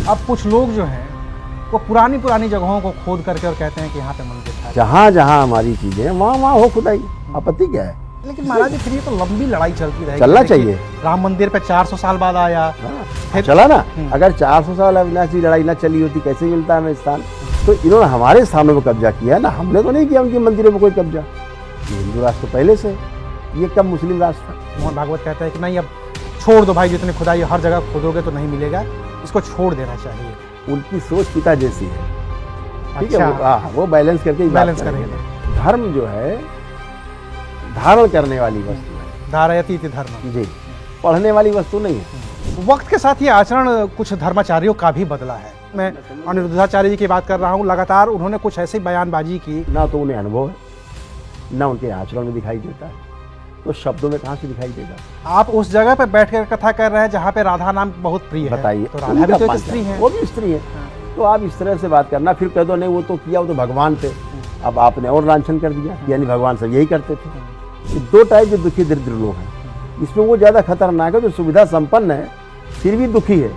अब कुछ लोग जो हैं वो पुरानी पुरानी जगहों को खोद करके और कहते हैं कि यहाँ पे मंदिर था। जहाँ जहाँ हमारी चीजें हैं वहाँ वहाँ हो खुदाई, आपत्ति क्या है? लेकिन महाराज जी फिर ये तो लंबी लड़ाई चलती रहेगी। चलना चाहिए। राम मंदिर पे 400 साल बाद आया। फिर चला ना। अगर 400 साल अविनाशी लड़ाई ना चली होती कैसे मिलता हमें स्थान? तो इन्होंने हमारे स्थानों पर कब्जा किया ना, हमने तो नहीं किया उनके मंदिरों पर कोई कब्जा। ये हिंदू राष्ट्र तो पहले से, ये कब मुस्लिम राष्ट्र था? मोहन भागवत कहता है कि नहीं, अब छोड़ दो भाई, जितनी खुदाई हर जगह खोदोगे तो नहीं मिलेगा, इसको छोड़ देना चाहिए। उनकी सोच पिता जैसी है, ठीक अच्छा। है, वो बैलेंस करके बैलेंस करेंगे। धर्म जो है धारण करने वाली वस्तु है, धारयति इति धर्म जी, पढ़ने वाली वस्तु नहीं है। वक्त के साथ ये आचरण कुछ धर्माचार्यों का भी बदला है। मैं अनिरुद्धाचार्य जी की बात कर रहा हूँ, लगातार उन्होंने कुछ ऐसी बयानबाजी की। ना तो उन्हें अनुभव है, ना उनके आचरण में दिखाई देता है, तो शब्दों में कहाँ से दिखाई देगा? आप उस जगह पे बैठकर कथा कर रहे हैं जहाँ पे राधा नाम बहुत प्रिय है। बताइए, तो राधा भी तो एक स्त्री है। वो भी स्त्री है। तो आप इस तरह से बात करना, फिर कह दो नहीं वो तो किया, वो तो भगवान थे। अब आपने और लांछन कर दिया, यानी भगवान सब यही करते थे। ये दो टाइप के दुखी दरिद्र लोग हैं। इसमें वो ज़्यादा खतरनाक है जो सुविधा संपन्न है फिर भी दुखी है,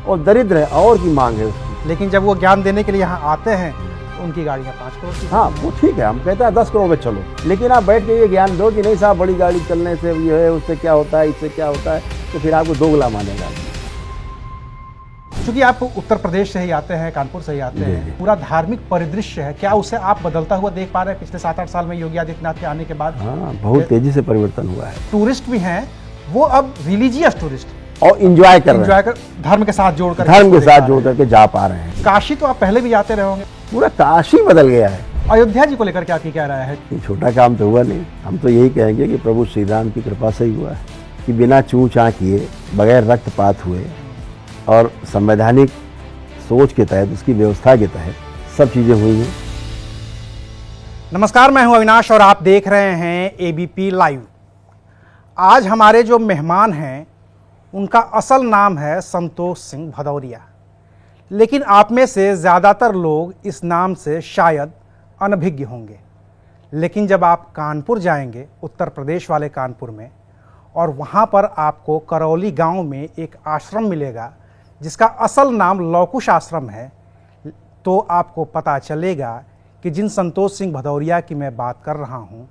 और दरिद्र है और की मांग है उसकी। लेकिन जब वो ज्ञान देने के लिए यहाँ आते हैं तो उनकी गाड़ियाँ 5 करोड़ की। हाँ वो ठीक है, हम कहते हैं 10 करोड़ में चलो, लेकिन आप बैठ के ये ज्ञान दो कि नहीं साहब बड़ी गाड़ी चलने से ये है, उससे क्या होता है, इससे क्या होता है, तो फिर आपको दोगला मानेगा। चूंकि आप उत्तर प्रदेश से ही आते हैं, कानपुर से ही आते हैं, पूरा धार्मिक परिदृश्य है, क्या उसे आप बदलता हुआ देख पा रहे हैं पिछले 7-8 साल में योगी आदित्यनाथ के आने के बाद? हाँ, बहुत तेजी से परिवर्तन हुआ है। टूरिस्ट भी हैं वो अब रिलीजियस टूरिस्ट और इंजॉय कर रहे हैं, धर्म के साथ जोड़कर जा पा रहे हैं। काशी तो आप पहले भी जाते रहे होंगे, पूरा काशी बदल गया है। अयोध्या जी को लेकर क्या कह रहा है? ये छोटा काम तो हुआ नहीं, हम तो यही कहेंगे कि प्रभु श्री राम की कृपा से ही हुआ है कि बिना चूं चाँ किए, बगैर रक्तपात हुए और संवैधानिक सोच के तहत, उसकी व्यवस्था के तहत सब चीज़ें हुई हैं। नमस्कार, मैं हूं अविनाश और आप देख रहे हैं एबीपी लाइव। आज हमारे जो मेहमान हैं उनका असल नाम है संतोष सिंह भदौरिया, लेकिन आप में से ज़्यादातर लोग इस नाम से शायद अनभिज्ञ होंगे। लेकिन जब आप कानपुर जाएंगे, उत्तर प्रदेश वाले कानपुर में, और वहाँ पर आपको करौली गांव में एक आश्रम मिलेगा जिसका असल नाम लौकुश आश्रम है, तो आपको पता चलेगा कि जिन संतोष सिंह भदौरिया की मैं बात कर रहा हूँ,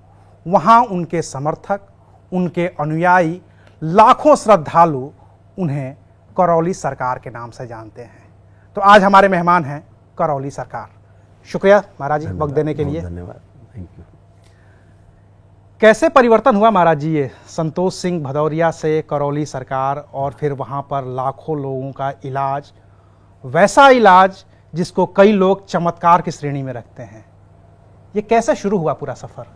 वहाँ उनके समर्थक, उनके अनुयायी, लाखों श्रद्धालु उन्हें करौली सरकार के नाम से जानते हैं। तो आज हमारे मेहमान हैं करौली सरकार। शुक्रिया महाराज जी वक्त देने के लिए। धन्यवाद, थैंक यू। कैसे परिवर्तन हुआ महाराज जी ये संतोष सिंह भदौरिया से करौली सरकार, और फिर वहाँ पर लाखों लोगों का इलाज, वैसा इलाज जिसको कई लोग चमत्कार की श्रेणी में रखते हैं, ये कैसे शुरू हुआ पूरा सफ़र?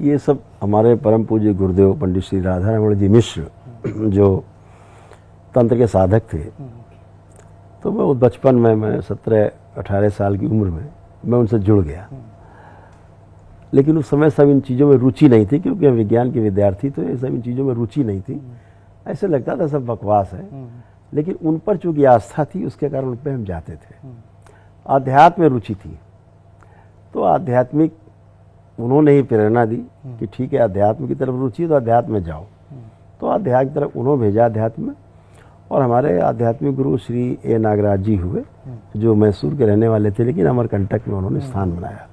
ये सब हमारे परम पूज्य गुरुदेव पंडित श्री राधा रमण जी मिश्र जो तंत्र के साधक थे, तो मैं बचपन में, मैं 17-18 साल की उम्र में मैं उनसे जुड़ गया। लेकिन उस समय सब इन चीज़ों में रुचि नहीं थी, क्योंकि हम विज्ञान के विद्यार्थी, तो ये सब इन चीज़ों में रुचि नहीं थी। ऐसे लगता था सब बकवास है, लेकिन उन पर चूँकि आस्था थी उसके कारण उन पर हम जाते थे। आध्यात्म में रुचि थी, तो आध्यात्मिक उन्होंने ही प्रेरणा दी कि ठीक है अध्यात्म की तरफ रुचि है तो अध्यात्म में जाओ। तो अध्यात्म की तरफ उन्होंने भेजा अध्यात्म में, और हमारे आध्यात्मिक गुरु श्री ए नागराज जी हुए, जो मैसूर के रहने वाले थे, लेकिन अमरकंटक में उन्होंने स्थान बनाया।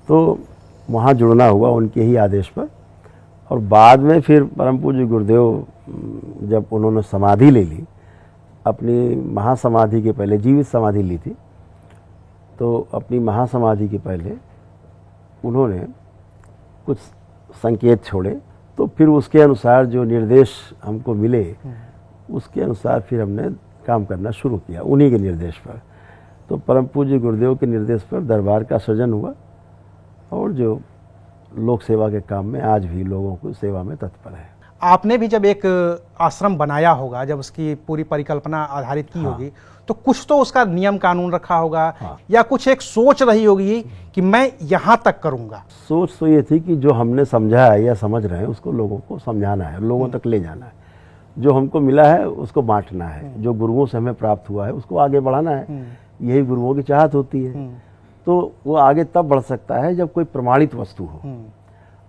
तो वहाँ जुड़ना हुआ उनके ही आदेश पर। और बाद में फिर परम पूज्य गुरुदेव जब उन्होंने समाधि ले ली, अपनी महासमाधि के पहले जीवित समाधि ली थी, तो अपनी महासमाधि के पहले उन्होंने कुछ संकेत छोड़े, तो फिर उसके अनुसार जो निर्देश हमको मिले उसके अनुसार फिर हमने काम करना शुरू किया, उन्हीं के निर्देश पर। तो परम पूज्य गुरुदेव के निर्देश पर दरबार का सृजन हुआ, और जो लोक सेवा के काम में आज भी लोगों को सेवा में तत्पर है। आपने भी जब एक आश्रम बनाया होगा, जब उसकी पूरी परिकल्पना आधारित की होगी, तो कुछ तो उसका नियम कानून रखा होगा, या कुछ एक सोच रही होगी कि मैं यहाँ तक करूँगा। सोच तो ये थी कि जो हमने समझा है या समझ रहे हैं उसको लोगों को समझाना है, लोगों तक ले जाना है। जो हमको मिला है उसको बांटना है, जो गुरुओं से हमें प्राप्त हुआ है उसको आगे बढ़ाना है। यही गुरुओं की चाहत होती है। तो वो आगे तब बढ़ सकता है जब कोई प्रमाणित वस्तु हो,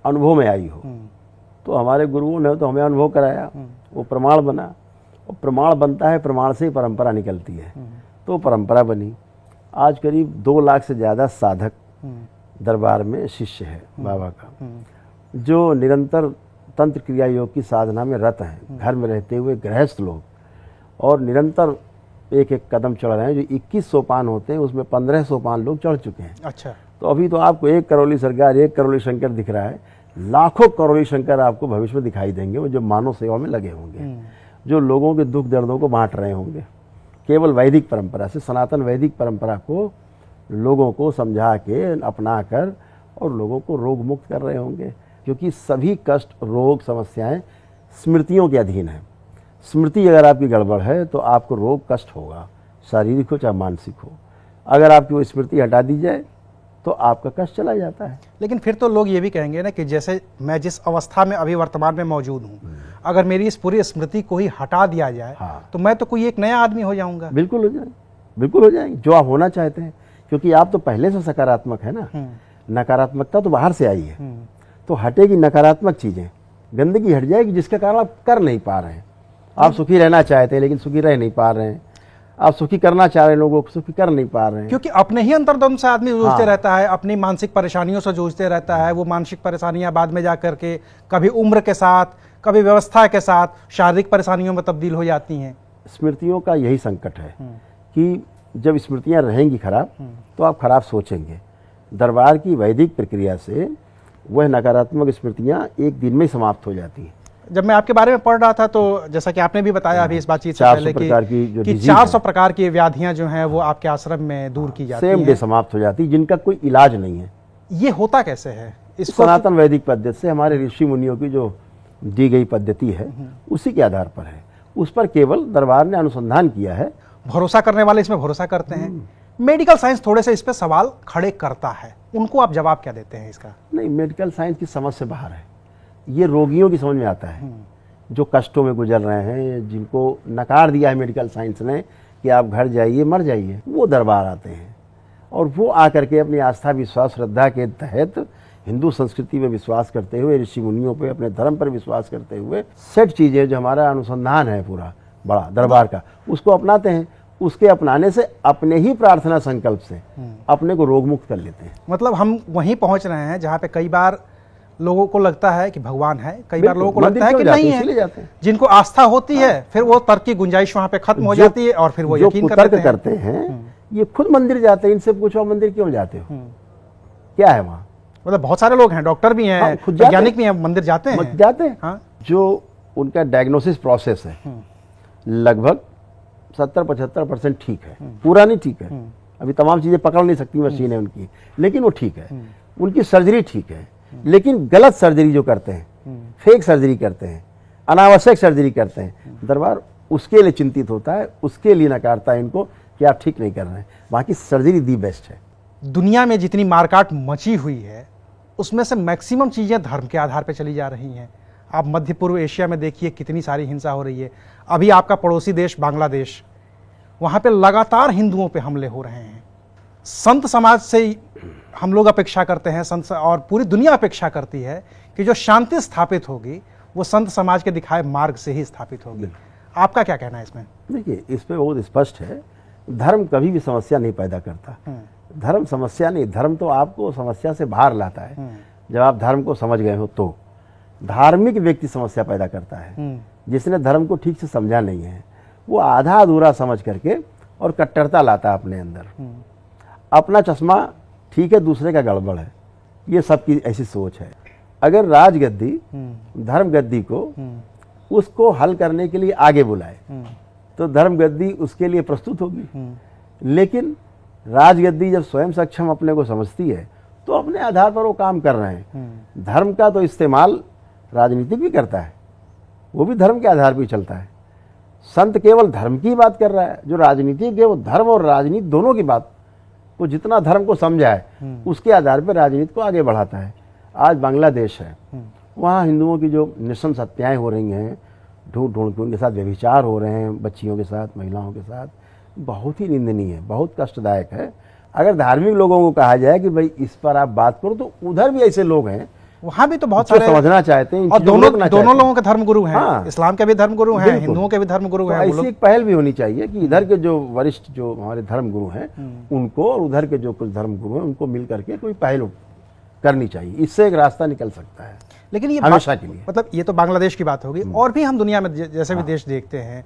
अनुभव में आई हो। तो हमारे गुरुओं ने तो हमें अनुभव कराया, वो प्रमाण बना, और प्रमाण बनता है, प्रमाण से ही परंपरा निकलती है। तो परंपरा बनी। आज करीब 2 लाख से ज़्यादा साधक दरबार में शिष्य है बाबा का, जो निरंतर तंत्र क्रिया योग की साधना में रत हैं, घर में रहते हुए गृहस्थ लोग, और निरंतर एक एक कदम चढ़ रहे हैं। जो 21 सोपान होते हैं उसमें 15 सोपान लोग चढ़ चुके हैं। अच्छा। तो अभी तो आपको एक करौली सरकार, एक करौली शंकर दिख रहा है, लाखों करौली शंकर आपको भविष्य में दिखाई देंगे, वो जो मानव सेवा में लगे होंगे, जो लोगों के दुख दर्दों को बांट रहे होंगे, केवल वैदिक परंपरा से, सनातन वैदिक परंपरा को लोगों को समझा के अपना कर और लोगों को रोग मुक्त कर रहे होंगे। क्योंकि सभी कष्ट, रोग, समस्याएं स्मृतियों के अधीन है। स्मृति अगर आपकी गड़बड़ है तो आपको रोग कष्ट होगा, शारीरिक हो चाहे मानसिक हो। अगर आपकी वो स्मृति हटा दी जाए तो आपका कष्ट चला जाता है। लेकिन फिर तो लोग ये भी कहेंगे ना कि जैसे मैं जिस अवस्था में अभी वर्तमान में मौजूद हूँ, अगर मेरी इस पूरी स्मृति को ही हटा दिया जाए, हाँ। तो मैं तो कोई एक नया आदमी हो जाऊंगा। बिल्कुल हो जाएंगे, बिल्कुल हो जाएंगे, जो आप होना चाहते हैं। क्योंकि आप तो पहले से सकारात्मक है ना, नकारात्मकता तो बाहर से आई है। तो हटेगी नकारात्मक चीजें, गंदगी हट जाएगी, जिसके कारण आप कर नहीं पा रहे हैं। आप सुखी रहना चाहते हैं लेकिन सुखी रह नहीं पा रहे हैं, आप सुखी करना चाह रहे हैं लोगों को, सुखी कर नहीं पा रहे हैं। क्योंकि अपने ही अंतर्द्वंद से आदमी जूझते हाँ। रहता है, अपनी मानसिक परेशानियों से जूझते रहता है। वो मानसिक परेशानियां बाद में जाकर के कभी उम्र के साथ, कभी व्यवस्था के साथ शारीरिक परेशानियों में तब्दील हो जाती हैं। स्मृतियों का यही संकट है कि जब स्मृतियां रहेंगी खराब तो आप खराब सोचेंगे। दरबार की वैदिक प्रक्रिया से वह नकारात्मक स्मृतियां एक दिन में ही समाप्त हो जाती हैं। जब मैं आपके बारे में पढ़ रहा था तो जैसा कि आपने भी बताया अभी इस बातचीत से 400 पहले प्रकार की जो कि disease 400 प्रकार की व्याधियां जो हैं वो आपके आश्रम में दूर की जाती सेम डे हैं। समाप्त हो जाती है, जिनका कोई इलाज नहीं है। ये होता कैसे है? इसको सनातन वैदिक पद्धति से, हमारे ऋषि मुनियों की जो दी गई पद्धति है उसी के आधार पर है। उस पर केवल दरबार ने अनुसंधान किया है। भरोसा करने वाले इसमें भरोसा करते हैं। मेडिकल साइंस थोड़े से इस पे सवाल खड़े करता है, उनको आप जवाब क्या देते हैं इसका? नहीं, मेडिकल साइंस की समझ से बाहर है। ये रोगियों की समझ में आता है, जो कष्टों में गुजर रहे हैं, जिनको नकार दिया है मेडिकल साइंस ने कि आप घर जाइए, मर जाइए, वो दरबार आते हैं। और वो आकर के अपनी आस्था, विश्वास, श्रद्धा के तहत हिंदू संस्कृति में विश्वास करते हुए, ऋषि मुनियों पे, अपने धर्म पर विश्वास करते हुए, सेट चीज़ें जो हमारा अनुसंधान है पूरा बड़ा दरबार का, उसको अपनाते हैं। उसके अपनाने से अपने ही प्रार्थना संकल्प से अपने को रोग मुक्त कर लेते हैं। मतलब हम वहीं पहुंच रहे हैं जहां पे कई बार लोगों को लगता है कि भगवान है, कई बार लोगों को लगता है कि नहीं है। जिनको आस्था होती है फिर वो तर्क की गुंजाइश वहां पे खत्म हो जाती है और फिर वो यकीन करते हैं। ये खुद मंदिर जाते हैं, इनसे पूछो मंदिर क्यों जाते हो, क्या है वहाँ? मतलब बहुत सारे लोग हैं, डॉक्टर भी हैं, वैज्ञानिक भी हैं, मंदिर जाते हैं। हाँ। जो उनका डायग्नोसिस प्रोसेस है लगभग 70-75% ठीक है, पूरा नहीं ठीक है। अभी तमाम चीजें पकड़ नहीं सकती मशीन है उनकी, लेकिन वो ठीक है। उनकी सर्जरी ठीक है, लेकिन गलत सर्जरी जो करते हैं, फेक सर्जरी करते हैं, अनावश्यक सर्जरी करते हैं, दरबार उसके लिए चिंतित होता है, उसके लिए नकारता है इनको कि आप ठीक नहीं कर रहे हैं। बाकी सर्जरी दी बेस्ट है। दुनिया में जितनी मारकाट मची हुई है उसमें से मैक्सिमम चीज़ें धर्म के आधार पर चली जा रही हैं। आप मध्य पूर्व एशिया में देखिए कितनी सारी हिंसा हो रही है। अभी आपका पड़ोसी देश बांग्लादेश, वहाँ पे लगातार हिंदुओं पे हमले हो रहे हैं। संत समाज से हम लोग अपेक्षा करते हैं, संत और पूरी दुनिया अपेक्षा करती है कि जो शांति स्थापित होगी वो संत समाज के दिखाए मार्ग से ही स्थापित होगी। आपका क्या कहना है इसमें? देखिए, इस पे बहुत स्पष्ट है, धर्म कभी भी समस्या नहीं पैदा करता। धर्म समस्या नहीं, धर्म तो आपको समस्या से बाहर लाता है। जब आप धर्म को समझ गए हो तो धार्मिक व्यक्ति समस्या पैदा करता है। जिसने धर्म को ठीक से समझा नहीं है वो आधा अधूरा समझ करके और कट्टरता लाता है अपने अंदर। अपना चश्मा ठीक है, दूसरे का गड़बड़ है, ये सबकी ऐसी सोच है। अगर राजगद्दी धर्म गद्दी को उसको हल करने के लिए आगे बुलाए तो धर्म गद्दी उसके लिए प्रस्तुत होगी। लेकिन राजगद्दी जब स्वयं सक्षम अपने को समझती है तो अपने आधार पर वो काम कर रहे हैं। धर्म का तो इस्तेमाल राजनीतिक भी करता है, वो भी धर्म के आधार पर चलता है। संत केवल धर्म की बात कर रहा है, जो राजनीतिक है वो धर्म और राजनीति दोनों की बात को, जितना धर्म को समझा है उसके आधार पर राजनीति को आगे बढ़ाता है। आज बांग्लादेश है, वहाँ हिंदुओं की जो नृशंस हत्याएं हो रही हैं, ढूंढ के उनके साथ व्यभिचार हो रहे हैं, बच्चियों के साथ, महिलाओं के साथ, बहुत ही निंदनीय है, बहुत कष्टदायक है। अगर धार्मिक लोगों को कहा जाए कि भाई इस पर आप बात करो, तो उधर भी ऐसे लोग हैं वहाँ भी तो बहुत जो सारे समझना चाहते हैं, इन और चीजों को दोनों रोकना दोनों चाहते हैं। लोगों के धर्मगुरु हैं। हाँ। इस्लाम के भी धर्मगुरु हैं, बिल्कुल। हिंदुओं के भी धर्मगुरु तो हैं। वो ऐसी लोग एक पहल भी होनी चाहिए कि इधर के जो वरिष्ठ जो हमारे धर्मगुरु हैं उनको और उधर के जो कुछ धर्मगुरु हैं उनको मिल करके कोई पहल करनी चाहिए। इससे एक रास्ता निकल सकता है लेकिन ये हमेशा के लिए। मतलब ये तो बांग्लादेश की बात होगी, और भी हम दुनिया में जैसे भी देश देखते हैं,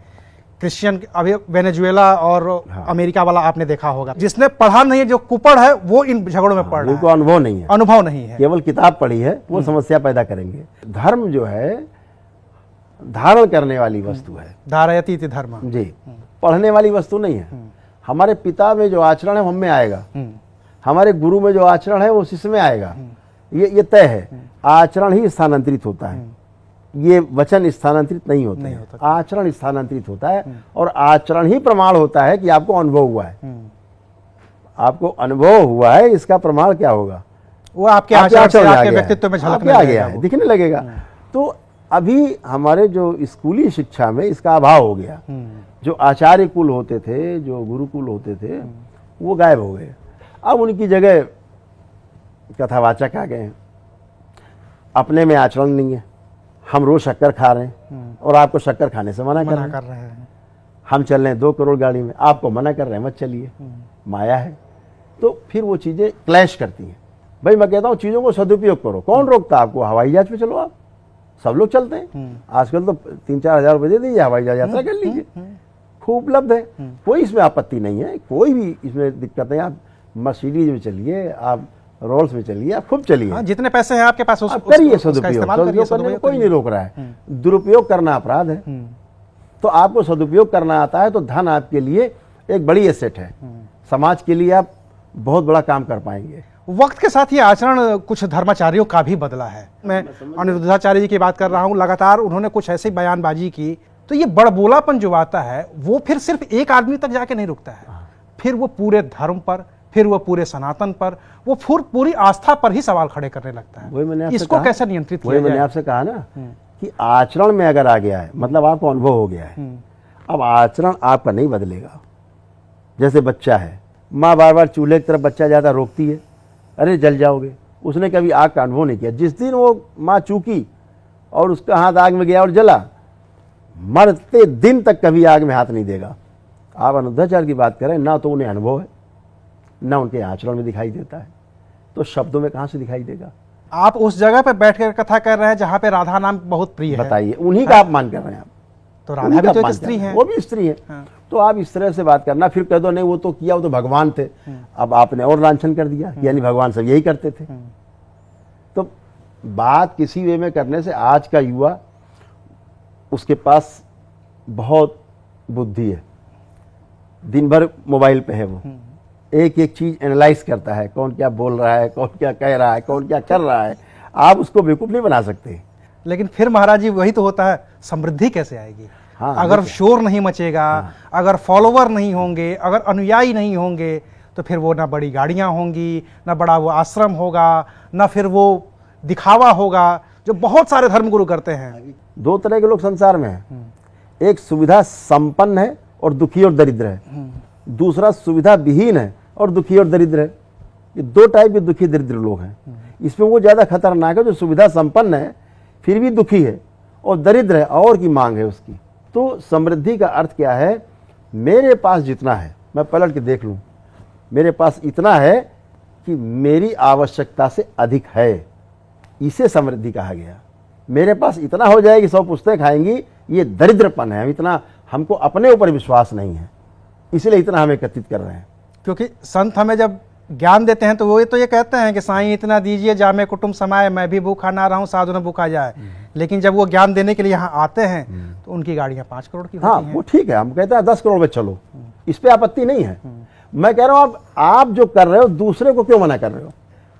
क्रिश्चियन, अभी वेनेजुएला और अमेरिका वाला आपने देखा होगा, जिसने पढ़ा नहीं है, जो कुपड़ है, वो इन झगड़ों में पड़ रहा जिनको है, अनुभव नहीं है, अनुभव नहीं है, केवल किताब पढ़ी है, वो समस्या पैदा करेंगे। धर्म जो है धारण करने वाली वस्तु है, धारयति इति धर्म जी, पढ़ने वाली वस्तु नहीं है। हमारे पिता में जो आचरण है वो हम में आएगा, हमारे गुरु में जो आचरण है वो शिष्य में आएगा, ये तय है। आचरण ही स्थानांतरित होता है, ये वचन स्थानांतरित नहीं होते हैं। आचरण स्थानांतरित होता है और आचरण ही प्रमाण होता है कि आपको अनुभव हुआ है। आपको अनुभव हुआ है, इसका प्रमाण क्या होगा? वो आपके आचरण से, आपके व्यक्तित्व में झलकने आ गया है, दिखने लगेगा। तो अभी हमारे जो स्कूली शिक्षा में इसका अभाव हो गया। जो आचार्य कुल होते थे, जो गुरुकुल होते थे, वो गायब हो गए। अब उनकी जगह कथावाचक आ गए हैं। अपने में आचरण नहीं है, हम रोज शक्कर खा रहे हैं और आपको शक्कर खाने से मना कर रहे हैं। हम चल रहे हैं 2 करोड़ गाड़ी में, आपको मना कर रहे हैं मत चलिए, माया है। तो फिर वो चीजें क्लैश करती हैं। भाई मैं कहता हूँ चीजों को सदुपयोग करो, कौन रोकता आपको? हवाई जहाज पे चलो, आप सब लोग चलते हैं। आजकल तो 3-4 हज़ार रुपये दे दीजिए, हवाई जहाज यात्रा कर लीजिए, खूब उपलब्ध है, कोई इसमें आपत्ति नहीं है, कोई भी इसमें दिक्कत नहीं। आप मर्सिडीज में चलिए, आप रोल्स में चलिए, आप खूब चलिए, जितने पैसे हैं आपके पास करिए सदुपयोग करने में कोई नहीं रोक रहा है। दुरुपयोग करना अपराध है। तो आपको सदुपयोग करना आता है तो धन आपके लिए एक बड़ी एसेट है, समाज के लिए आप बहुत बड़ा काम कर पाएंगे। वक्त के साथ ये आचरण कुछ धर्माचार्यों का भी बदला है। मैं अनिरुद्धाचार्य जी की बात कर रहा हूँ, लगातार उन्होंने कुछ ऐसी बयानबाजी की, तो ये बड़बोलापन जो आता है वो फिर सिर्फ एक आदमी तक जाके नहीं रुकता है, फिर वो पूरे धर्म पर, फिर वो पूरे सनातन पर, वो पूरी आस्था पर ही सवाल खड़े करने लगता है। वही मैंने इसको कैसे नियंत्रित किया जाए? मैंने आपसे कहा ना कि आचरण में अगर आ गया है, मतलब आपको अनुभव हो गया है, अब आचरण आपका नहीं बदलेगा। जैसे बच्चा है, माँ बार बार चूल्हे की तरफ बच्चा ज्यादा रोकती है, अरे जल जाओगे, उसने कभी आग का अनुभव नहीं किया। जिस दिन वो माँ चूकी और उसका हाथ आग में गया और जला, मरते दिन तक कभी आग में हाथ नहीं देगा। आप अनिरुद्धाचार्य की बात करें ना, तो उन्हें अनुभव है, ना उनके आचरण में दिखाई देता है, तो शब्दों में कहां से दिखाई देगा? आप उस जगह पे बैठकर कथा कर रहे हैं जहां पे राधा नाम बहुत प्रिय है, बताइए, उन्हीं का अपमान कर रहे हैं आप। तो राधा भी तो एक स्त्री है, वो भी स्त्री है। तो आप इस तरह से बात करना, फिर कह दो नहीं वो तो किया, वो तो भगवान थे। अब आपने और लांछन कर दिया, यानी भगवान सब यही करते थे। तो बात किसी वे में करने से आज का युवा, उसके पास बहुत बुद्धि है, दिन भर मोबाइल पे है, वो एक एक चीज एनालाइज करता है, कौन क्या बोल रहा है, कौन क्या कह रहा है, कौन क्या कर रहा है। आप उसको बेवकूफ नहीं बना सकते। लेकिन फिर महाराज जी वही तो होता है, समृद्धि कैसे आएगी? हाँ, अगर शोर नहीं मचेगा, अगर फॉलोवर नहीं होंगे, अगर अनुयायी नहीं होंगे, तो फिर वो ना बड़ी गाड़ियां होंगी, ना बड़ा वो आश्रम होगा, ना फिर वो दिखावा होगा जो बहुत सारे धर्मगुरु करते हैं। 2 तरह के लोग संसार में हैं, एक सुविधा संपन्न है और दुखी और दरिद्र है, दूसरा सुविधा विहीन है और दुखी और दरिद्र है। ये 2 टाइप के दुखी दरिद्र लोग हैं। इसमें वो ज्यादा खतरनाक है जो सुविधा संपन्न है फिर भी दुखी है और दरिद्र है और की मांग है उसकी। तो समृद्धि का अर्थ क्या है? मेरे पास जितना है मैं पलट के देख लूं, मेरे पास इतना है कि मेरी आवश्यकता से अधिक है, इसे समृद्धि कहा गया। मेरे पास इतना हो जाए कि 100 पुस्तकें खाएंगी, ये दरिद्रपन है। इतना हमको अपने ऊपर विश्वास नहीं है, इसलिए इतना हम एकत्रित कर रहे हैं। क्योंकि संत हमें जब ज्ञान देते हैं तो वो तो ये कहते हैं कि साईं इतना दीजिए जामे कुटुंब समाए, मैं भी भूखा ना रहूं साधु न भूखा जाए। लेकिन जब वो ज्ञान देने के लिए यहाँ आते हैं तो उनकी गाड़ियां 5 करोड़ की होती हैं। वो ठीक है, हम कहते हैं 10 करोड़ में चलो, इस पे आपत्ति नहीं है। मैं कह रहा हूं आप जो कर रहे हो दूसरे को क्यों मना कर रहे हो?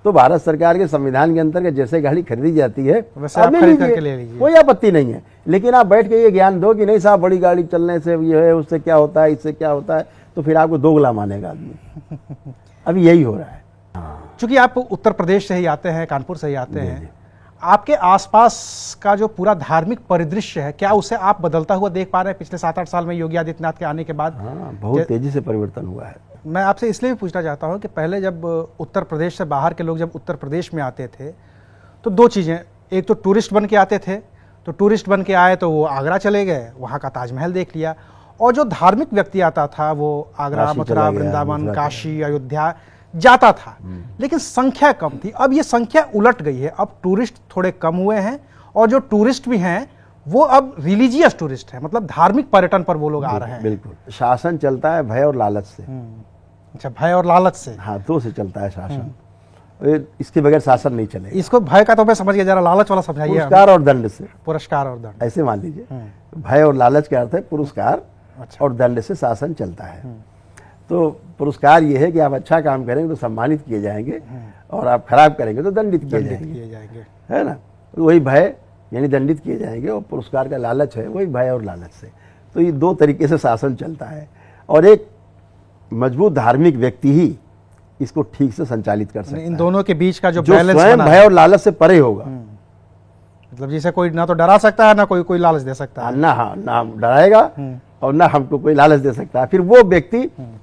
तो भारत सरकार के संविधान के अंतर्गत जैसे गाड़ी खरीदी जाती है वैसे आप खरीद करके ले लीजिए, कोई आपत्ति नहीं है। लेकिन आप बैठ के ये ज्ञान दो कि नहीं साहब बड़ी गाड़ी चलने से ये है, उससे क्या होता है, इससे क्या होता है, तो फिर आपको दोगला मानेगा आदमी। अभी यही हो रहा है। चूंकि आप उत्तर प्रदेश से ही आते हैं, कानपुर से ही आते हैं, आपके आसपास का जो पूरा धार्मिक परिदृश्य है, क्या उसे आप बदलता हुआ देख पा रहे हैं पिछले 7-8 साल में योगी आदित्यनाथ के आने के बाद? हाँ, बहुत तेजी से परिवर्तन हुआ है। मैं आपसे इसलिए भी पूछना चाहता हूं कि पहले जब उत्तर प्रदेश से बाहर के लोग जब उत्तर प्रदेश में आते थे तो दो चीज़ें, एक तो टूरिस्ट बन के आते थे, तो टूरिस्ट बन के आए तो वो आगरा चले गए, वहाँ का ताजमहल देख लिया, और जो धार्मिक व्यक्ति आता था वो आगरा, काशी मथुरा, चला गया, वृंदावन, मथुरा काशी, अयोध्या जाता था। लेकिन संख्या कम थी। अब ये संख्या उलट गई है, अब टूरिस्ट थोड़े कम हुए हैं, और जो टूरिस्ट भी हैं वो अब रिलीजियस टूरिस्ट है, मतलब धार्मिक पर्यटन पर वो लोग आ रहे हैं। बिल्कुल। शासन चलता है भय और लालच से। अच्छा, भय और लालच से। हाथों से चलता है शासन, इसके बगैर शासन नहीं चलेगा। इसको भय का तो मैं समझ गया, जरा लालच वाला समझाइए। पुरस्कार और दंड से। पुरस्कार और दंड, ऐसे मान लीजिए, भय और लालच का अर्थ है पुरस्कार अच्छा। और दंड से शासन चलता है। तो पुरस्कार ये है कि आप अच्छा काम करेंगे तो सम्मानित किए जाएंगे, और आप खराब करेंगे तो दंडित किए जाएंगे, है ना। तो वही भय यानी दंडित किए जाएंगे, और पुरस्कार का लालच है वही भय और लालच से। तो ये दो तरीके से शासन चलता है, और एक मजबूत धार्मिक व्यक्ति ही इसको ठीक से संचालित कर सकता है। इन दोनों के बीच का जो जो बैलेंस स्वयं बना भय और लालच से परे होगा। मतलब जिसे कोई ना तो डरा सकता है, ना कोई लालच दे सकता है। ना डराएगा और ना हमको कोई लालच दे सकता है। फिर वो व्यक्ति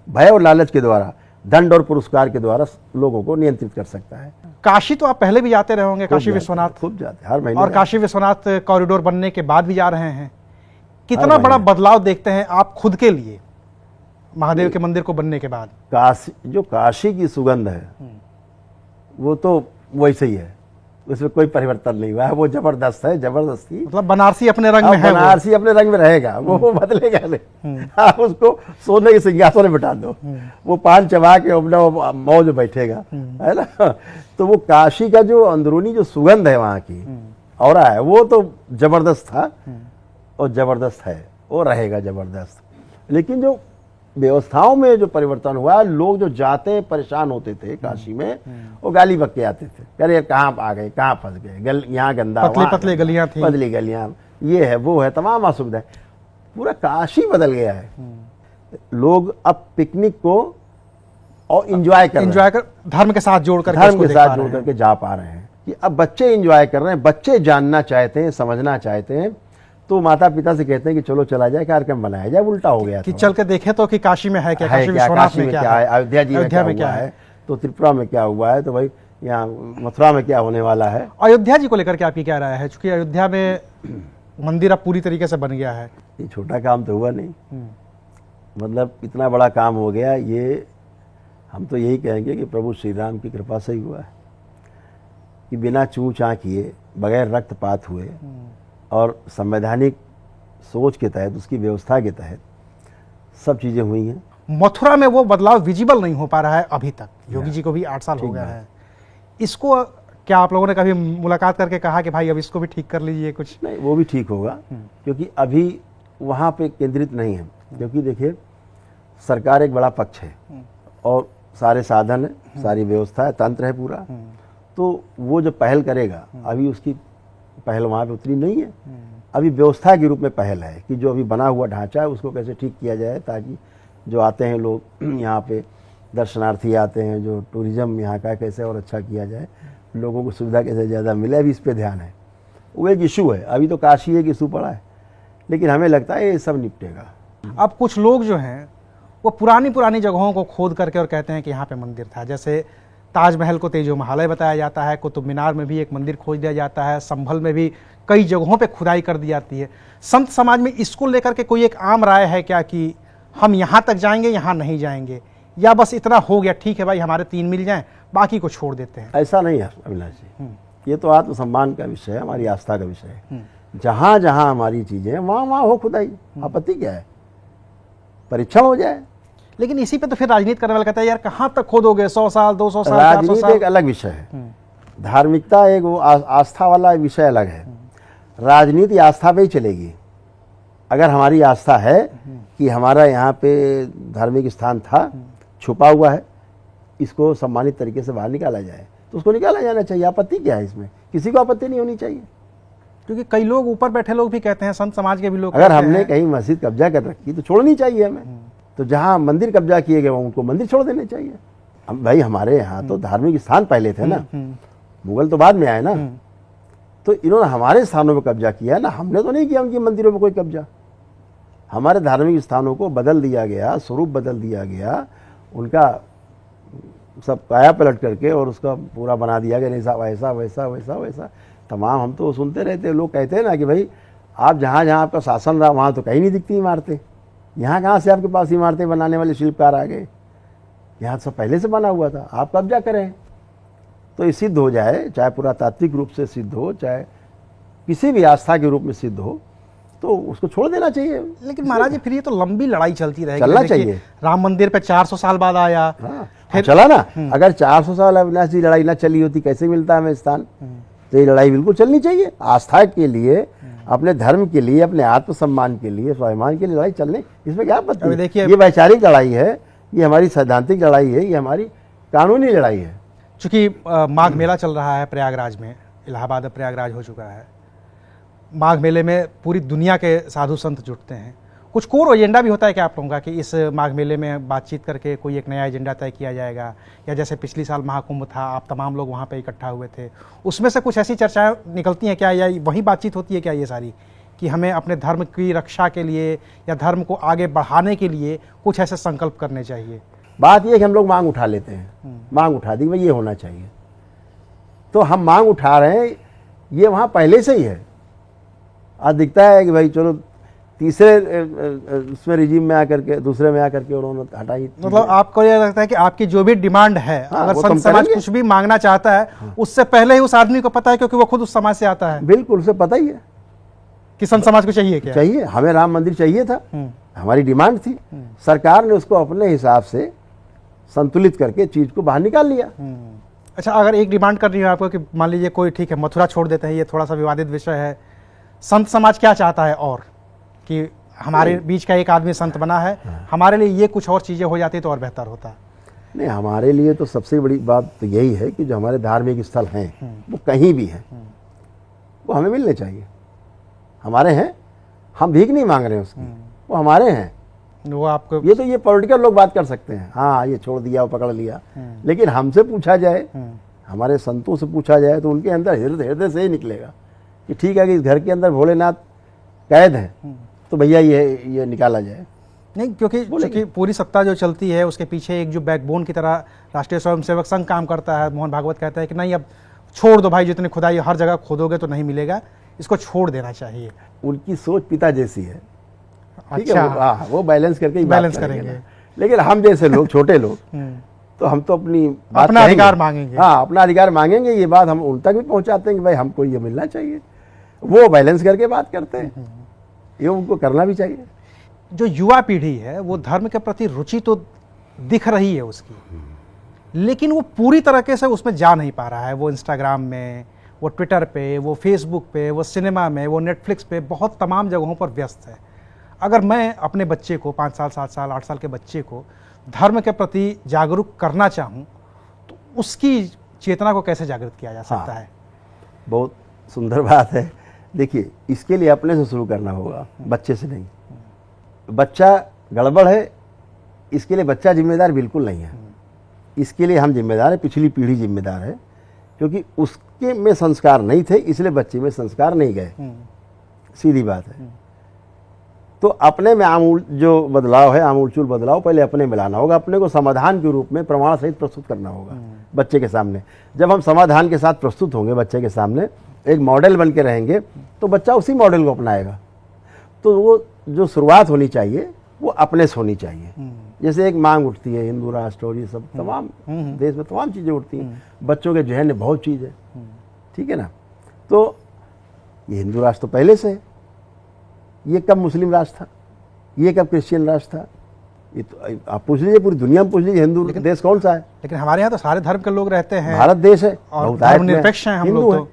भय और लालच के द्वारा, दंड और पुरस्कार के द्वारा लोगों को नियंत्रित कर सकता है। काशी तो आप पहले भी जाते रहे होंगे, काशी विश्वनाथ। खूब जाते, हर महीने। और काशी विश्वनाथ कॉरिडोर बनने के बाद भी जा रहे हैं। कितना बड़ा बदलाव देखते हैं आप खुद के लिए महादेव के मंदिर को बनने के बाद? काशी की सुगंध है वो तो वैसे ही है, उसमें कोई परिवर्तन नहीं हुआ है। वो जबरदस्त है, जबरदस्ती। मतलब बनारसी अपने रंग में है। बनारसी अपने रंग में रहेगा, वो बदलेगा नहीं। आप उसको सोने के सिंहासन में बैठा दो, वो पान चबा के अपना मौज बैठेगा, है ना। तो वो काशी का जो अंदरूनी जो सुगंध है वहाँ की और है, वो तो जबरदस्त था और जबरदस्त है, वो रहेगा जबरदस्त। लेकिन जो व्यवस्थाओं में जो परिवर्तन हुआ, लोग जो जाते परेशान होते थे काशी में, वो गाली बक के आते थे, अरे यहाँ आ गए, कहाँ फंस गए, यहाँ गंदा, पतली गलियां थी, पतली गलियां, ये है वो है, तमाम असुविधाएं। पूरा काशी बदल गया है। लोग अब पिकनिक को और एंजॉय कर धर्म के साथ जोड़ करके जा पा रहे हैं। कि अब बच्चे एंजॉय कर रहे हैं, बच्चे जानना चाहते हैं, समझना चाहते हैं, तो माता पिता से कहते हैं कि चलो चला जाए, कार्यक्रम बनाया जाए। उल्टा हो गया कि चल के देखे तो कि काशी में है क्या, काशी विश्वनाथ में क्या है, अयोध्या जी में क्या है, तो त्रिपुरा में क्या हुआ है, तो भाई यहाँ मथुरा में क्या होने वाला है। अयोध्या जी को लेकर के आपकी क्या राय है? चूंकि अयोध्या में मंदिर अब पूरी तरीके से बन गया है। ये छोटा काम तो हुआ नहीं, मतलब इतना बड़ा काम हो गया। ये हम तो यही कहेंगे कि प्रभु श्री राम की कृपा से ही हुआ है, कि बिना चूं चाँ किए, बगैर रक्तपात हुए और संवैधानिक सोच के तहत, उसकी व्यवस्था के तहत सब चीज़ें हुई हैं। मथुरा में वो बदलाव विजिबल नहीं हो पा रहा है अभी तक। योगी जी को भी 8 साल हो गया है। इसको क्या आप लोगों ने कभी मुलाकात करके कहा कि भाई अब इसको भी ठीक कर लीजिए कुछ? नहीं, वो भी ठीक होगा, क्योंकि अभी वहाँ पे केंद्रित नहीं है। क्योंकि देखिए, सरकार एक बड़ा पक्ष है और सारे साधन है, सारी व्यवस्था है, तंत्र है पूरा। तो वो जो पहल करेगा, अभी उसकी पहल वहाँ पे उतनी नहीं है। अभी व्यवस्था के रूप में पहल है कि जो अभी बना हुआ ढांचा है उसको कैसे ठीक किया जाए, ताकि जो आते हैं लोग यहाँ पे, दर्शनार्थी आते हैं, जो टूरिज्म यहाँ का कैसे और अच्छा किया जाए, लोगों को सुविधा कैसे ज़्यादा मिले, अभी इस पे ध्यान है। वो एक इशू है, अभी तो काशी एक इशू पड़ा है, लेकिन हमें लगता है ये सब निपटेगा। अब कुछ लोग जो हैं वो पुरानी जगहों को खोद करके और कहते हैं कि यहाँ पे मंदिर था। जैसे ताजमहल को तेजो महालय बताया जाता है, कुतुब मीनार में भी एक मंदिर खोज दिया जाता है, संभल में भी कई जगहों पे खुदाई कर दी जाती है। संत समाज में इसको लेकर के कोई एक आम राय है क्या कि हम यहाँ तक जाएंगे, यहाँ नहीं जाएंगे, या बस इतना हो गया, ठीक है भाई हमारे 3 मिल जाएं, बाकी को छोड़ देते हैं? ऐसा नहीं है अविनाश जी, ये तो आत्मसम्मान का विषय है, हमारी आस्था का विषय है। जहाँ जहाँ हमारी चीज़ें हैं वहाँ हो खुदाई, आपत्ति क्या है? परीक्षण हो जाए। लेकिन इसी पे तो फिर राजनीति करने वाला कहता है यार कहाँ तक खोदोगे, 100 साल 200 साल 400 राजनीति साल। एक अलग विषय है, धार्मिकता एक वो आस्था वाला विषय अलग है। राजनीति आस्था पे ही चलेगी। अगर हमारी आस्था है कि हमारा यहाँ पे धार्मिक स्थान था, छुपा हुआ है, इसको सम्मानित तरीके से बाहर निकाला जाए, तो उसको निकाला जाना चाहिए। आपत्ति क्या है इसमें? किसी को आपत्ति नहीं होनी चाहिए। क्योंकि कई लोग ऊपर बैठे लोग भी कहते हैं, संत समाज के भी लोग, अगर हमने कहीं मस्जिद कब्जा कर रखी तो छोड़नी चाहिए हमें। तो जहाँ मंदिर कब्जा किए गए उनको मंदिर छोड़ देने चाहिए। हम भाई हमारे यहाँ तो धार्मिक स्थान पहले थे ना, मुगल तो बाद में आए ना, तो इन्होंने हमारे स्थानों पर कब्जा किया ना, हमने तो नहीं किया उनकी मंदिरों पर कोई कब्जा। हमारे धार्मिक स्थानों को बदल दिया गया, स्वरूप बदल दिया गया, उनका सब काया पलट करके और उसका पूरा बना दिया कि नहीं साहब ऐसा वैसा वैसा वैसा तमाम। हम तो सुनते रहते, लोग कहते हैं ना कि भाई आप जहाँ जहाँ आपका शासन रहा वहाँ तो कहीं नहीं दिखती इमारतें, यहाँ कहाँ से आपके पास इमारतें बनाने वाले शिल्पकार आ गए, यहाँ सब पहले से बना हुआ था, आप कब्जा करें। तो ये सिद्ध हो जाए, चाहे पुरातात्विक रूप से सिद्ध हो, चाहे किसी भी आस्था के रूप में सिद्ध हो, तो उसको छोड़ देना चाहिए। लेकिन महाराज जी फिर ये तो लंबी लड़ाई चलती रहेगी। चलना देखिए, चाहिए। राम मंदिर पे 400 साल बाद आया। हाँ, चला ना। अगर 400 साल अविनाश जी लड़ाई ना चली होती, कैसे मिलता हमें स्थान? तो ये लड़ाई बिल्कुल चलनी चाहिए। आस्था के लिए, अपने धर्म के लिए, अपने आत्मसम्मान के लिए, स्वाभिमान के लिए लड़ाई चलने, इसमें क्या आपत्ति है? देखिए, ये वैचारिक लड़ाई है, ये हमारी सैद्धांतिक लड़ाई है, ये हमारी कानूनी लड़ाई है। चूंकि माघ मेला चल रहा है प्रयागराज में, इलाहाबाद अब प्रयागराज हो चुका है। माघ मेले में पूरी दुनिया के साधु संत जुटते हैं। कुछ कोर एजेंडा भी होता है क्या आप लोगों का कि इस माघ मेले में बातचीत करके कोई एक नया एजेंडा तय किया जाएगा, या जैसे पिछली साल महाकुंभ था, आप तमाम लोग वहाँ पे इकट्ठा हुए थे, उसमें से कुछ ऐसी चर्चाएं निकलती हैं क्या, या वही बातचीत होती है क्या ये सारी, कि हमें अपने धर्म की रक्षा के लिए या धर्म को आगे बढ़ाने के लिए कुछ ऐसे संकल्प करने चाहिए? बात यह कि हम लोग मांग उठा लेते हैं, मांग उठा दी भाई ये होना चाहिए, तो हम मांग उठा रहे हैं, ये वहाँ पहले से ही है। आज दिखता है कि भाई चलो तीसरे उसमें रिजीम में आकर के, दूसरे में आकर के उन्होंने हटाई। मतलब आपको ये लगता है कि आपकी जो भी डिमांड है, हाँ, अगर वो संत तुम समाज करेंगे। कुछ भी मांगना चाहता है, उससे पहले ही उस आदमी को पता है, क्योंकि वो खुद उस समाज से आता है, बिल्कुल उसे पता ही है कि संत समाज को चाहिए क्या। चाहिए। हमें राम मंदिर चाहिए था, हमारी डिमांड थी, सरकार ने उसको अपने हिसाब से संतुलित करके चीज को बाहर निकाल लिया। अच्छा, अगर एक डिमांड करनी हो आपको कि मान लीजिए कोई, ठीक है मथुरा छोड़ देते हैं, ये थोड़ा सा विवादित विषय है, संत समाज क्या चाहता है और कि हमारे बीच का एक आदमी संत बना है, हमारे लिए ये कुछ और चीजें हो जाती तो और बेहतर होता। नहीं, हमारे लिए तो सबसे बड़ी बात तो यही है कि जो हमारे धार्मिक स्थल हैं वो कहीं भी हैं, वो हमें मिलने चाहिए। हमारे हैं, हम भीख नहीं मांग रहे हैं उसकी, वो हमारे हैं। वो आपको ये तो ये पॉलिटिकल लोग बात कर सकते हैं, हाँ ये छोड़ दिया, वो पकड़ लिया, लेकिन हमसे पूछा जाए, हमारे संतों से पूछा जाए, तो उनके अंदर हृदय से ही निकलेगा कि ठीक है कि इस घर के अंदर भोलेनाथ कैद है, तो भैया ये निकाला जाए। नहीं, क्योंकि पूरी सत्ता जो चलती है उसके पीछे एक जो बैकबोन की तरह राष्ट्रीय स्वयंसेवक संघ काम करता है। मोहन भागवत कहता है कि नहीं, अब छोड़ दो भाई, जितनी खुदाई हर जगह खोदोगे तो नहीं मिलेगा, इसको छोड़ देना चाहिए। उनकी सोच पिता जैसी है, ठीक अच्छा, है, वो बैलेंस करके ही बैलेंस बात करेंगे। लेकिन हम जैसे लोग, छोटे लोग, तो हम तो अपनी बात अपना कहेंगे। अधिकार मांगेंगे। हाँ, अपना अधिकार मांगेंगे। ये बात हम उन तक भी पहुंचाते हैं कि भाई हमको ये मिलना चाहिए, वो बैलेंस करके बात करते हैं, ये उनको करना भी चाहिए। जो युवा पीढ़ी है वो धर्म के प्रति रुचि तो दिख रही है उसकी, लेकिन वो पूरी तरीके से उसमें जा नहीं पा रहा है। वो इंस्टाग्राम में, वो ट्विटर पे, वो फेसबुक पे, वो सिनेमा में, वो नेटफ्लिक्स पे, बहुत तमाम जगहों पर व्यस्त है। अगर मैं अपने बच्चे को, 5 साल 7 साल 8 साल के बच्चे को धर्म के प्रति जागरूक करना चाहूँ, तो उसकी चेतना को कैसे जागृत किया जा सकता है? बहुत सुंदर बात है। देखिए, इसके लिए अपने से शुरू करना होगा, बच्चे से नहीं। बच्चा गड़बड़ है, इसके लिए बच्चा जिम्मेदार बिल्कुल नहीं है, इसके लिए हम जिम्मेदार हैं, पिछली पीढ़ी जिम्मेदार है, क्योंकि उसके में संस्कार नहीं थे, इसलिए बच्चे में संस्कार नहीं गए, सीधी बात है। तो अपने में आमूल जो बदलाव है, आमूलचूल बदलाव पहले अपने में लाना होगा, अपने को समाधान के रूप में प्रमाण सहित प्रस्तुत करना होगा बच्चे के सामने। जब हम समाधान के साथ प्रस्तुत होंगे बच्चे के सामने, एक मॉडल बन के रहेंगे, तो बच्चा उसी मॉडल को अपनाएगा। तो वो जो शुरुआत होनी चाहिए वो अपने से होनी चाहिए। जैसे एक मांग उठती है हिंदू राष्ट्र और ये सब तमाम देश में तमाम चीज़ें उठती हैं, बच्चों के जहन में बहुत चीज़ है, ठीक है ना। तो ये हिंदू राष्ट्र तो पहले से है, ये कब मुस्लिम राष्ट्र था, ये कब क्रिश्चियन राष्ट्र था, ये तो आप पूछ लीजिए, पूरी दुनिया में पूछ लीजिए हिंदू देश कौन सा है। लेकिन हमारे यहाँ तो सारे धर्म के लोग रहते हैं, भारत देश है, और बहुतायत में धर्मनिरपेक्ष हैं हम हिंदू लोग,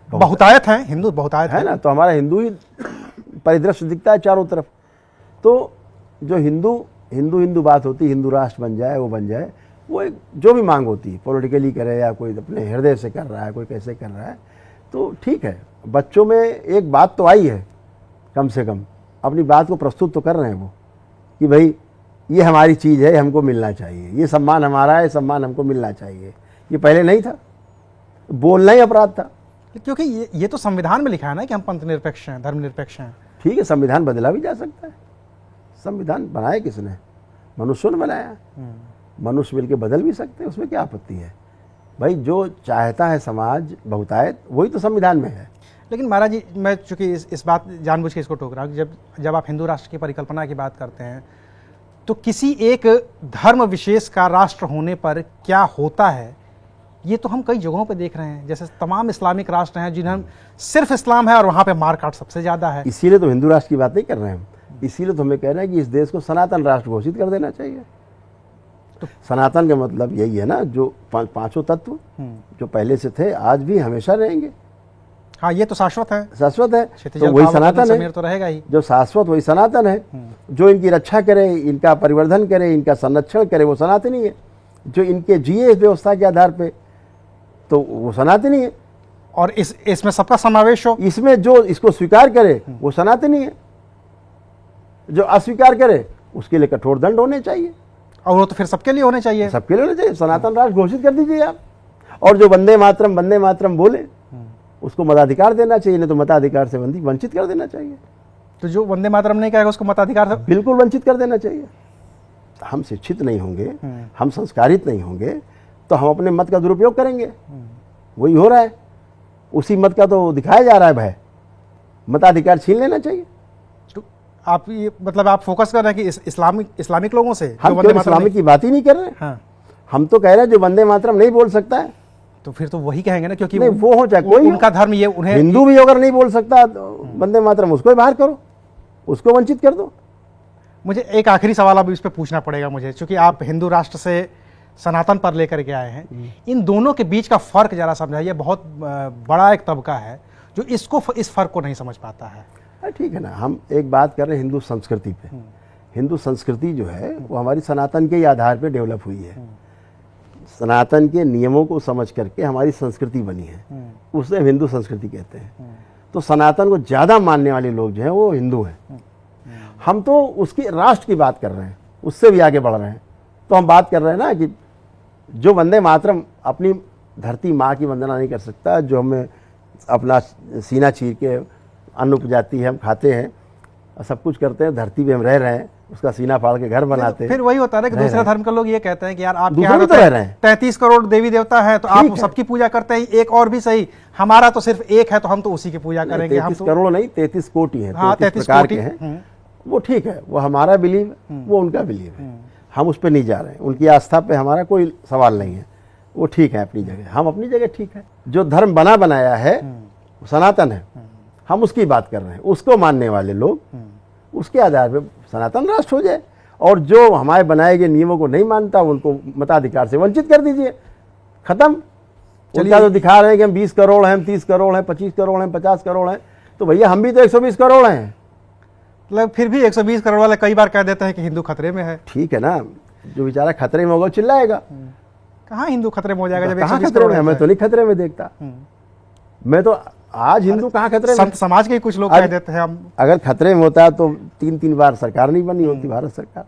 तो बहुतायत हैं, हिंदू बहुतायत है ना। तो हमारा हिंदू ही परिदृश्य दिखता है चारों तरफ। तो जो हिंदू बात होती है, हिंदू राष्ट्र बन जाए, वो बन जाए, वो एक जो भी मांग होती है, पॉलिटिकली करे या कोई अपने हृदय से कर रहा है, कोई कैसे कर रहा है, तो ठीक है। बच्चों में एक बात तो आई है, कम से कम अपनी बात को प्रस्तुत तो कर रहे हैं वो, कि भाई ये हमारी चीज़ है, हमको मिलना चाहिए, ये सम्मान हमारा है, सम्मान हमको मिलना चाहिए। ये पहले नहीं था, बोलना ही अपराध था। क्योंकि ये तो संविधान में लिखा है ना कि हम पंथ निरपेक्ष हैं, धर्मनिरपेक्ष हैं। ठीक है, संविधान बदला भी जा सकता है। संविधान बनाया किसने? मनुष्यों ने बनाया। मनुष्य मिलकर बदल भी सकते हैं, उसमें क्या आपत्ति है भाई। जो चाहता है समाज बहुतायत, वही तो संविधान में है। लेकिन महाराज जी, मैं चूंकि इस बात जानबूझ के इसको टोक रहा हूँ, जब आप हिंदू राष्ट्र की परिकल्पना की बात करते हैं तो किसी एक धर्म विशेष का राष्ट्र होने पर क्या होता है, ये तो हम कई जगहों पे देख रहे हैं। जैसे तमाम इस्लामिक राष्ट्र हैं जिन्हें सिर्फ इस्लाम है और वहाँ पे मार काट सबसे ज़्यादा है। इसीलिए तो हिंदू राष्ट्र की बात नहीं कर रहे हैं हम, इसीलिए तो हमें कह रहे हैं कि इस देश को सनातन राष्ट्र घोषित कर देना चाहिए। तो सनातन का मतलब यही है ना, जो पांचों तत्व जो पहले से थे आज भी हमेशा रहेंगे। हाँ, ये तो शाश्वत है, शाश्वत है, तो वही सनातन है, तो रहेगा ही। जो शाश्वत वही सनातन है। जो इनकी रक्षा करे, इनका परिवर्धन करे, इनका संरक्षण करे, वो सनातनी है। जो इनके जिए इस व्यवस्था के आधार पे, तो वो सनातनी है। और इसमें सबका समावेश हो, इसमें जो इसको स्वीकार करे वो सनातनी है, जो अस्वीकार करे उसके लिए कठोर दंड होने चाहिए। और वो तो फिर सबके लिए होने चाहिए, सबके लिए होने चाहिए। सनातन राष्ट्र घोषित कर दीजिए आप। और जो वंदे मातरम बोले उसको मताधिकार देना चाहिए, नहीं तो मताधिकार से वंचित कर देना चाहिए। तो जो वंदे मातरम नहीं कहेगा उसको मताधिकार से बिल्कुल वंचित कर देना चाहिए। हम शिक्षित नहीं होंगे, हम संस्कारित नहीं होंगे, तो हम अपने मत का दुरुपयोग करेंगे। वही हो रहा है, उसी मत का तो दिखाया जा रहा है भय। मताधिकार छीन लेना चाहिए। तो आप ये मतलब आप फोकस कर रहे हैं कि इस्लामिक लोगों से, हम क्यों इस्लामिक की बात ही नहीं कर रहे हैं। हाँ। हम तो कह रहे हैं जो वंदे मातरम नहीं बोल सकता है, तो फिर तो वही कहेंगे ना, क्योंकि नहीं वो हो चाहे कोई उनका धर्म ये, उन्हें हिंदू भी अगर नहीं बोल सकता वंदे मातरम, उसको ही बाहर करो, उसको वंचित कर दो। मुझे एक आखिरी सवाल अब इस पे पूछना पड़ेगा मुझे, क्योंकि आप हिंदू राष्ट्र से सनातन पर लेकर के आए हैं। इन दोनों के बीच का फर्क जरा समझाइए। बहुत बड़ा एक तबका है जो इस फर्क को नहीं समझ पाता है। ठीक है ना, हम एक बात कर रहे हैं हिंदू संस्कृति पे। हिंदू संस्कृति जो है वो हमारी सनातन के ही आधार पे डेवलप हुई है। सनातन के नियमों को समझ करके हमारी संस्कृति बनी है, उसे हम हिंदू संस्कृति कहते हैं। तो सनातन को ज़्यादा मानने वाले लोग जो हैं वो हिंदू हैं। हम तो उसकी राष्ट्र की बात कर रहे हैं, उससे भी आगे बढ़ रहे हैं। तो हम बात कर रहे हैं ना कि जो वंदे मातरम अपनी धरती माँ की वंदना नहीं कर सकता, जो हमें अपना सीना चीर के अन्न उपजाती है, हम खाते हैं, सब कुछ करते हैं, धरती पे हम रह रहे हैं, उसका सीना फाड़ के घर बनाते हैं। फिर वही होता है ना कि दूसरे धर्म के लोग ये कहते हैं कि यार आप दूसरे भी तो रह रहे हैं। 33 करोड़ देवी देवता है, तो आप सबकी पूजा करते हैं, एक और भी सही, हमारा तो सिर्फ एक है तो हम तो उसी की पूजा करेंगे। 33 करोड़ नहीं, 33 कोटि है, हाँ, 33 प्रकार के हैं। वो ठीक है, वो हमारा बिलीव, वो उनका बिलीव है, हम उस पर नहीं जा रहे हैं। उनकी आस्था पे हमारा कोई सवाल नहीं है, वो ठीक है अपनी जगह, हम अपनी जगह ठीक है। जो धर्म बनाया है सनातन है, हम उसकी बात कर रहे हैं। उसको मानने वाले लोग उसके आधार पे सनातन राष्ट्र हो जाए, और जो हमारे बनाए गए नियमों को नहीं मानता उनको मताधिकार से वंचित कर दीजिए, खत्म। उनका तो दिखा रहे हैं कि हम 20 करोड़ हैं, हम 30 करोड़ हैं, 25 करोड़ हैं, 50 करोड़ हैं, तो भैया हम भी तो 120 करोड़ हैं। मतलब फिर भी 120 करोड़ वाले कई बार कह देते हैं कि हिंदू खतरे में है। ठीक है ना, जो बेचारा खतरे में होगा चिल्लाएगा। कहाँ हिंदू खतरे में हो जाएगा जब कहाँ 120 खतरे करोड़ में? मैं तो नहीं खतरे में देखता। मैं तो आज हिंदू कहाँ खतरे में? संत समाज के कुछ लोग कह देते हैं हम। अगर खतरे में होता तो 3-3 बार सरकार नहीं बनी होती, भारत सरकार।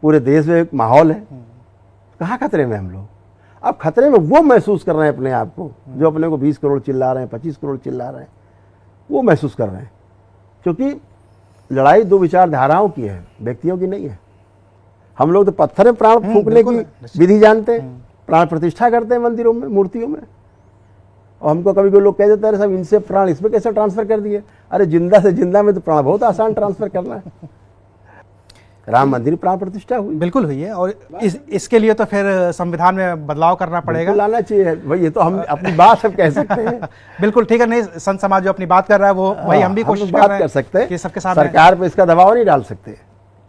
पूरे देश में एक माहौल है, कहाँ खतरे में हम लोग? अब खतरे में वो महसूस कर रहे हैं अपने आप को, जो अपने को 20 करोड़ चिल्ला रहे हैं, 25 करोड़ चिल्ला रहे हैं, वो महसूस कर रहे हैं। क्योंकि लड़ाई दो विचारधाराओं की है, व्यक्तियों की नहीं है। हम लोग तो पत्थर में प्राण फूंकने की विधि जानते हैं, प्राण प्रतिष्ठा करते हैं मंदिरों में, मूर्तियों में। और हमको कभी कोई लोग कह देते हैं सब इनसे प्राण इसमें कैसे ट्रांसफर कर दिए? अरे जिंदा से जिंदा में तो प्राण बहुत आसान ट्रांसफर करना है। राम मंदिर प्राण प्रतिष्ठा हुई, बिल्कुल हुई है, और इसके लिए तो फिर संविधान में बदलाव करना पड़ेगा, लाना चाहिए भाई। ये तो हम अपनी बात सब कह सकते हैं। बिल्कुल ठीक है। नहीं, संत समाज जो अपनी बात कर रहा है वो वही हम भी कोशिश कर सकते हैं कि सबके सामने। सरकार पे इसका दबाव नहीं डाल सकते,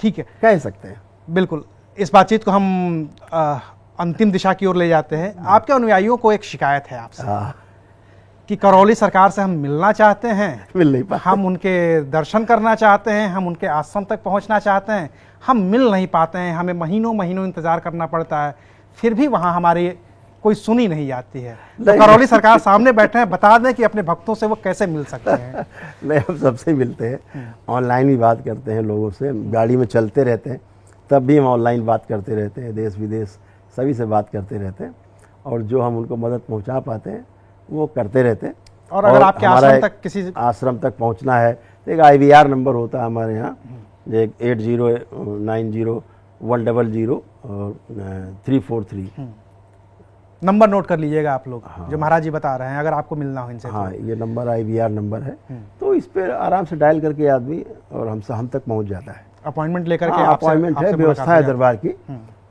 ठीक है, कह सकते हैं। बिल्कुल। इस बातचीत को हम अंतिम दिशा की ओर ले जाते हैं। आपके अनुयायियों को एक शिकायत है आपसे कि करौली सरकार से हम मिलना चाहते हैं, मिल नहीं पाते, हम उनके दर्शन करना चाहते हैं, हम उनके आश्रम तक पहुंचना चाहते हैं, हम मिल नहीं पाते हैं, हमें महीनों महीनों इंतजार करना पड़ता है, फिर भी वहां हमारी कोई सुनी नहीं जाती है। तो करौली सरकार सामने बैठे हैं, बता दें कि अपने भक्तों से वो कैसे मिल सकते हैं। नहीं, हम सबसे मिलते हैं, ऑनलाइन भी बात करते हैं लोगों से, गाड़ी में चलते रहते हैं तब भी हम ऑनलाइन बात करते रहते हैं, देश विदेश सभी से बात करते रहते हैं, और जो हम उनको मदद पहुंचा पाते हैं वो करते रहते हैं। और अगर आपके आश्रम तक किसी आश्रम तक पहुंचना है तो एक IVR नंबर होता है हमारे यहाँ, 8090 100 और 343। नंबर नोट कर लीजिएगा आप लोग, जो महाराज जी बता रहे हैं, अगर आपको मिलना हो इनसे। हाँ, ये नंबर IVR नंबर है, तो इस पर आराम से डायल करके आदमी और हम तक पहुंच जाता है। अपॉइंटमेंट लेकर के अपॉइंटमेंट है, व्यवस्था है दरबार की,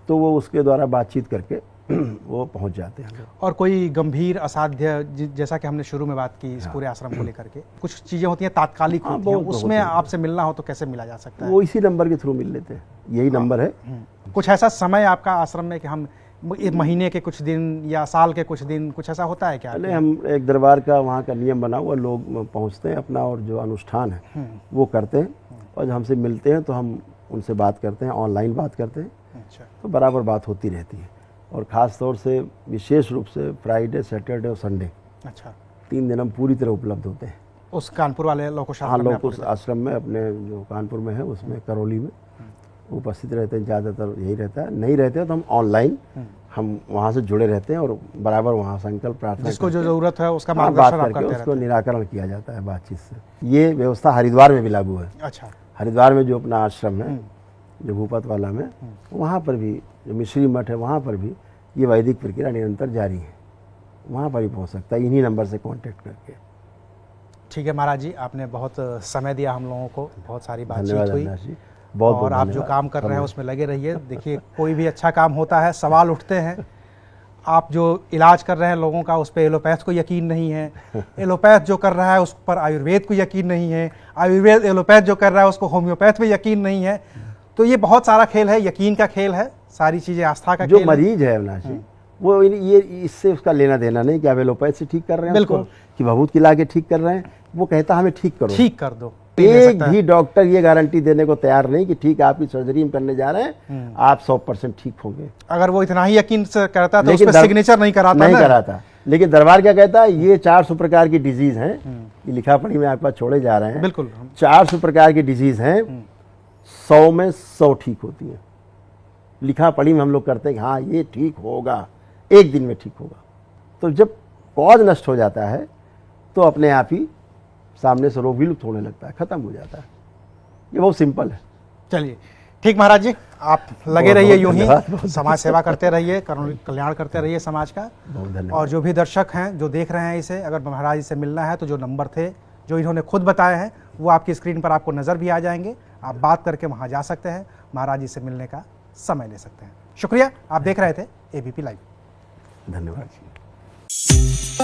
तो वो उसके द्वारा बातचीत करके वो पहुंच जाते हैं। और कोई गंभीर असाध्य, जैसा कि हमने शुरू में बात की इस पूरे आश्रम को लेकर के, कुछ चीजें होती हैं तात्कालिक होती हैं, उसमें आपसे मिलना हो तो कैसे मिला जा सकता है? वो इसी नंबर के थ्रू मिल लेते हैं, यही नंबर है। कुछ ऐसा समय आपका आश्रम में कि हम महीने के कुछ दिन या साल के कुछ दिन, कुछ ऐसा होता है क्या? नहीं, हम एक दरबार का वहाँ का नियम बना हुआ, लोग पहुँचते हैं अपना और जो अनुष्ठान है वो करते हैं, और हमसे मिलते हैं तो हम उनसे बात करते हैं, ऑनलाइन बात करते हैं। अच्छा। तो बराबर बात होती रहती है, और ख़ास तौर से विशेष रूप से फ्राइडे, सैटरडे और संडे, अच्छा, 3 दिन हम पूरी तरह उपलब्ध होते हैं उस कानपुर वाले लोकोश हाँ, लोकोश आश्रम में, अपने जो कानपुर में है उसमें, करौली में उपस्थित रहते हैं, ज़्यादातर यही रहता है। नहीं रहते तो हम ऑनलाइन हम वहाँ से जुड़े रहते हैं, और बराबर वहाँ संकल्प प्रार्थना, जिसको जो ज़रूरत है उसका बात मार्गदर्शन आप करके करते उसको रहते निराकरण किया जाता है बातचीत से। ये व्यवस्था हरिद्वार में भी लागू है। हैं। अच्छा। हरिद्वार में जो अपना आश्रम है, जो भूपत वाला में, वहाँ पर भी जो मिश्री मठ है, वहाँ पर भी ये वैदिक प्रक्रिया निरंतर जारी है। वहाँ पर ही पहुँच सकता है इन्हीं नंबर से कांटेक्ट करके। ठीक है महाराज जी, आपने बहुत समय दिया हम लोगों को, बहुत सारी बातचीत धन्यवाद हुई। अविनाश जी, बहुत और आप जो काम कर रहे हैं उसमें लगे रहिए। देखिए, कोई भी अच्छा काम होता है, सवाल उठते हैं। आप जो इलाज कर रहे हैं लोगों का, उस पर एलोपैथ को यकीन नहीं है, एलोपैथ जो कर रहा है उस पर आयुर्वेद को यकीन नहीं है, आयुर्वेद एलोपैथ जो कर रहा है उसको होम्योपैथ पे यकीन नहीं है। तो ये बहुत सारा खेल है, यकीन का खेल है, सारी चीज़ें आस्था का जो खेल मरीज है अविनाश जी, वो ये इससे उसका लेना देना नहीं कि आप एलोपैथ से ठीक कर रहे हैं बिल्कुल, कि भभूत खिला के ठीक कर रहे हैं। वो कहता हमें ठीक करो, ठीक कर दो। एक भी डॉक्टर ये गारंटी देने को तैयार नहीं कि ठीक आपकी सर्जरी में करने जा रहे हैं, आप 100% ठीक होंगे। अगर वो इतना ही यकीन से करता तो उस पर सिग्नेचर नहीं कराता, नहीं कराता। लेकिन दरबार क्या कहता है, ये 400 प्रकार की डिजीज हैं, ये लिखा पढ़ी में आपके पास छोड़े जा रहे हैं। बिल्कुल, 400 प्रकार की डिजीज हैं, 100 में 100 ठीक होती है। लिखा पढ़ी में हम लोग करते हैं कि हाँ ये ठीक होगा, एक दिन में ठीक होगा। तो जब कॉज नष्ट हो जाता है तो अपने आप ही सामने से रोग विलुप्त होने लगता है, खत्म हो जाता है। ये बहुत सिंपल है। चलिए ठीक महाराज जी, आप लगे रहिए यूं ही, समाज सेवा करते रहिए, कल्याण करते रहिए समाज का। बहुत धन्यवाद। और जो भी दर्शक हैं जो देख रहे हैं इसे, अगर महाराज जी से मिलना है तो जो नंबर थे जो इन्होंने खुद बताए हैं वो आपकी स्क्रीन पर आपको नज़र भी आ जाएंगे। आप बात करके वहाँ जा सकते हैं, महाराज जी से मिलने का समय ले सकते हैं। शुक्रिया, आप देख रहे थे ABP लाइव। धन्यवाद जी।